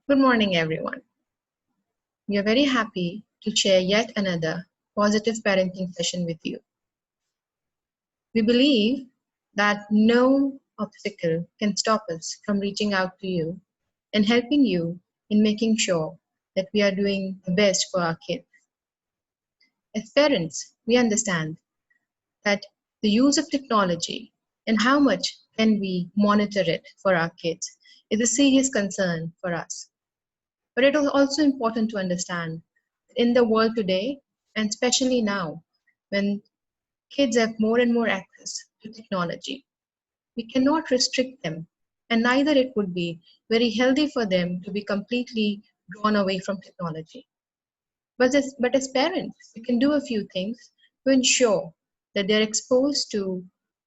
Good morning, everyone. We are very happy to share yet another positive parenting session with you. We believe that no obstacle can stop us from reaching out to you and helping you in making sure that we are doing the best for our kids. As parents, we understand that the use of technology and how much can we monitor it for our kids is a serious concern for us. But it is also important to understand in the world today, and especially now, when kids have more and more access to technology, we cannot restrict them, and neither it would be very healthy for them to be completely drawn away from technology. But as parents, we can do a few things to ensure that they're exposed to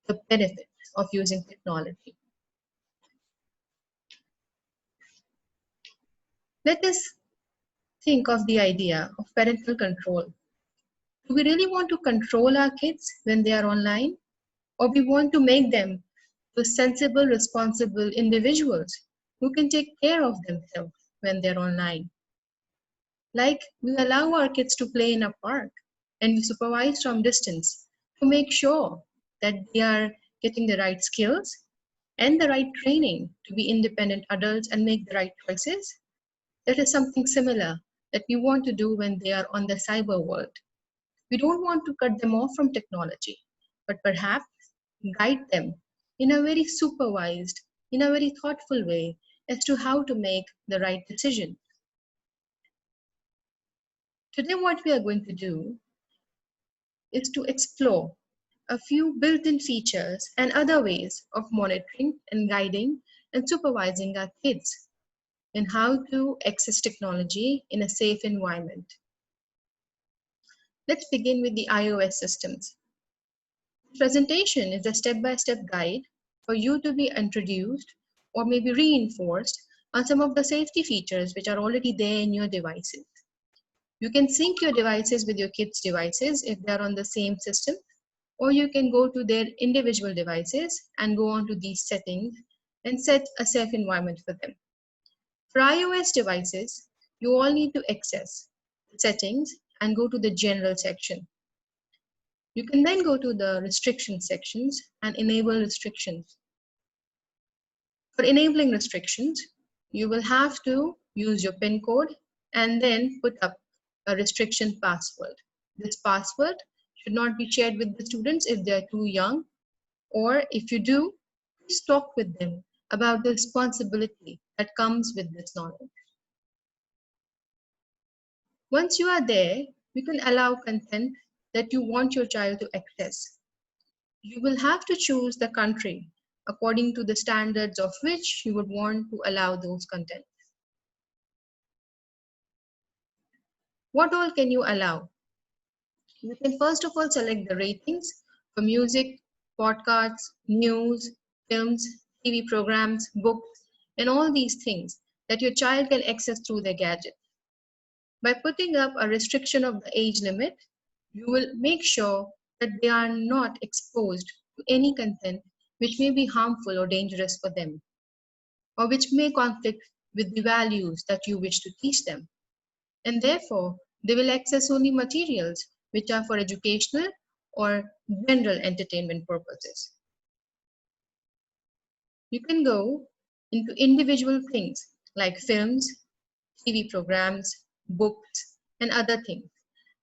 the benefits of using technology. Let us think of the idea of parental control. Do we really want to control our kids when they are online? Or we want to make them to sensible, responsible individuals who can take care of themselves when they're online? Like we allow our kids to play in a park and we supervise from distance to make sure that they are getting the right skills and the right training to be independent adults and make the right choices. That is something similar that we want to do when they are on the cyber world. We don't want to cut them off from technology, but perhaps guide them in a very supervised, in a very thoughtful way as to how to make the right decision. Today, what we are going to do is to explore a few built in features and other ways of monitoring and guiding and supervising our kids and how to access technology in a safe environment. Let's begin with the iOS systems. The presentation is a step-by-step guide for you to be introduced or maybe reinforced on some of the safety features which are already there in your devices. You can sync your devices with your kids' devices if they're on the same system, or you can go to their individual devices and go on to these settings and set a safe environment for them. For iOS devices, you all need to access settings and go to the general section. You can then go to the restriction sections and enable restrictions. For enabling restrictions, you will have to use your PIN code and then put up a restriction password. This password should not be shared with the students if they are too young, or if you do, please talk with them about the responsibility that comes with this knowledge. Once you are there, you can allow content that you want your child to access. You will have to choose the country according to the standards of which you would want to allow those contents. What all can you allow? You can first of all select the ratings for music, podcasts, news, films, TV programs, books, and all these things that your child can access through their gadget. By putting up a restriction of the age limit, you will make sure that they are not exposed to any content which may be harmful or dangerous for them, or which may conflict with the values that you wish to teach them. And therefore, they will access only materials which are for educational or general entertainment purposes. You can go into individual things like films, TV programs, books, and other things,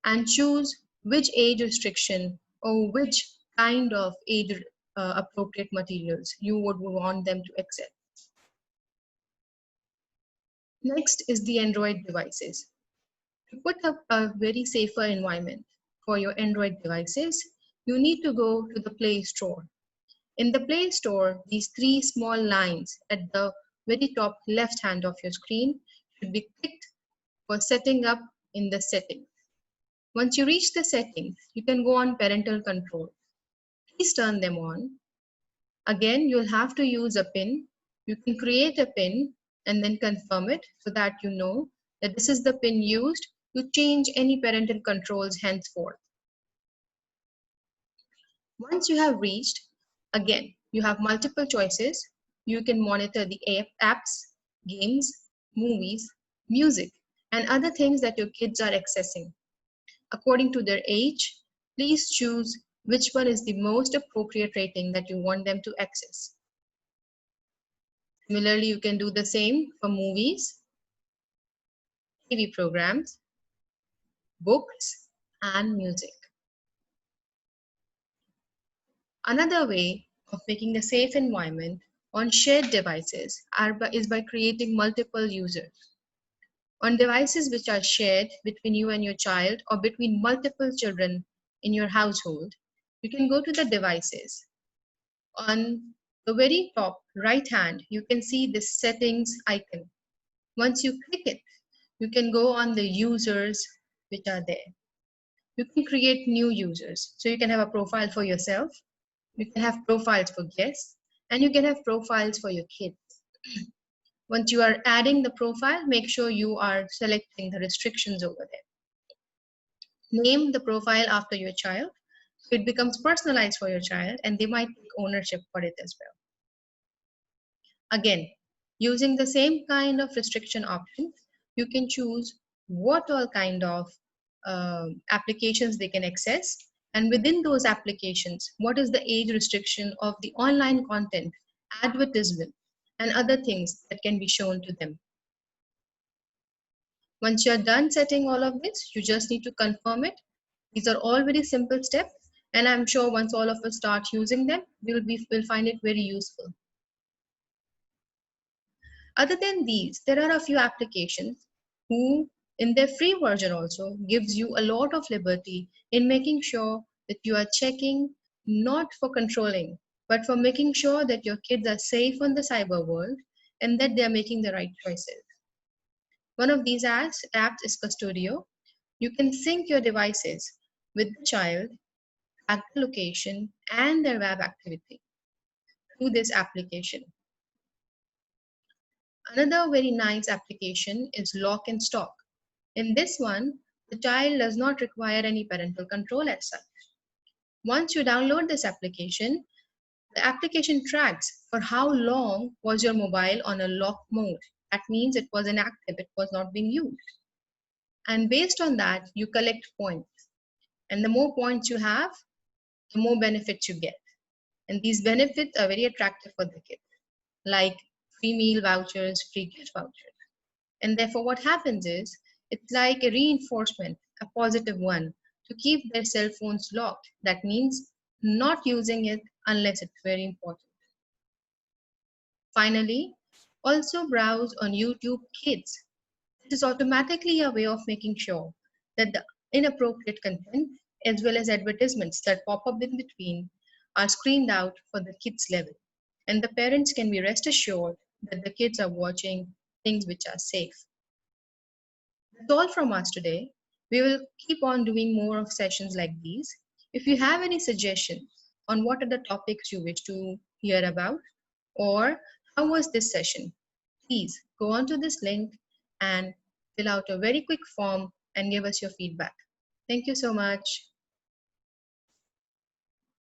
and choose which age restriction or which kind of age appropriate materials you would want them to accept. Next is the Android devices. To put up a very safer environment for your Android devices, you need to go to the Play Store. In the Play Store, these three small lines at the very top left hand of your screen should be clicked for setting up in the settings. Once you reach the settings, you can go on parental control. Please turn them on. Again, you'll have to use a PIN. You can create a PIN and then confirm it so that you know that this is the PIN used to change any parental controls henceforth. Once you have reached, again, you have multiple choices. You can monitor the apps, games, movies, music, and other things that your kids are accessing. According to their age, please choose which one is the most appropriate rating that you want them to access. Similarly, you can do the same for movies, TV programs, books, and music. Another way of making a safe environment on shared devices is by creating multiple users. On devices which are shared between you and your child or between multiple children in your household, you can go to the devices. On the very top right hand, you can see this settings icon. Once you click it, you can go on the users which are there. You can create new users. So you can have a profile for yourself, you can have profiles for guests, and you can have profiles for your kids. Once you are adding the profile, make sure you are selecting the restrictions over there. Name the profile after your child, so it becomes personalized for your child and they might take ownership for it as well. Again, using the same kind of restriction options, you can choose what all kind of applications they can access, and within those applications, what is the age restriction of the online content, advertisement, and other things that can be shown to them. Once you're done setting all of this, you just need to confirm it. These are all very simple steps, and I'm sure once all of us start using them, we'll find it very useful. Other than these, there are a few applications who, in their free version also, gives you a lot of liberty in making sure that you are checking not for controlling, but for making sure that your kids are safe on the cyber world and that they are making the right choices. One of these apps is Custodio. You can sync your devices with the child, track the location, and their web activity through this application. Another very nice application is Lock and Stock. In this one, the child does not require any parental control as such. Once you download this application, the application tracks for how long was your mobile on a lock mode. That means it was inactive, it was not being used. And based on that, you collect points. And the more points you have, the more benefits you get. And these benefits are very attractive for the kids, like free meal vouchers, free gift vouchers. And therefore, what happens is it's like a reinforcement, a positive one, to keep their cell phones locked. That means not using it unless it's very important. Finally, also browse on YouTube Kids. This is automatically a way of making sure that the inappropriate content as well as advertisements that pop up in between are screened out for the kids level. And the parents can be rest assured that the kids are watching things which are safe. That's all from us today. We will keep on doing more of sessions like these. If you have any suggestions on what are the topics you wish to hear about, or how was this session, please go on to this link and fill out a very quick form and give us your feedback. Thank you so much.